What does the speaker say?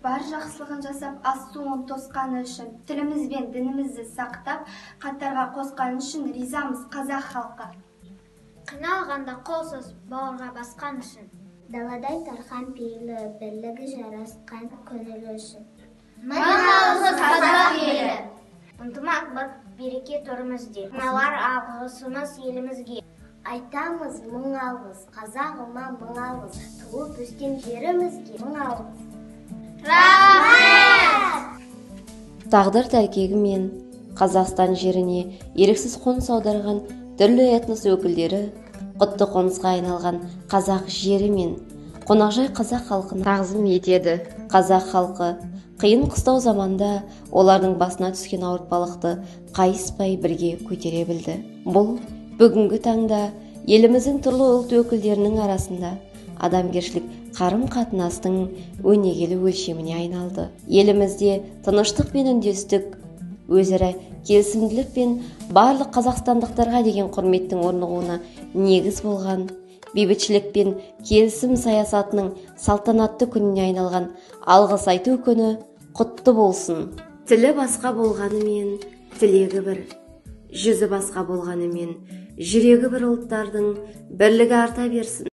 бар жақсылығын жасап, ас-суын тосқаны үшін, тіліміз бен дінімізді сақтап, қатарға қосқаны үшін ризамыз қазақ халқы. Қиналғанда қолсыз бауырға басқан үшін, даладай тархан пейілі, бірлігі жарасқан көңілі үшін. Мың алғыс қазақ елі! Ынтымақ бір береке төрімізде, мыналар алғысымыз елімізге. Айтамыз мың алғыс, қазағыма мың алғыс, туып өскен жерімізге мың алғыс. Рахмет! Тағдыр тәлкегімен Қазақстан жеріне еріксіз қоныс аударған түрлі этнос өкілдері құтты қонысқа айналған қазақ жері мен қонақжай қазақ халқын тағзым етеді. Қазақ халқы қиын қыстау заманда олардың басына түскен ауыртпалықты қайыспай бірге көтере білді. Бұл бүгінгі таңда еліміздің түрлі ұлт өкілдерінің арасында адамгершілік қарым-қатынастың өнегелі өлшеміне айналды. Елімізде тыныштық пен үндестік, өзара келісімділік пен барлық қазақстандықтарға деген құрметтің орнығуына негіз болған, бейбітшілік пен келісім саясатының салтанатты күніне айналған алғыс айту күні құтты болсын. Тілі басқа болғанымен тілегі бір, жүзі басқа болғанымен жүрегі бір ұлттардың бірлігі арта берсін.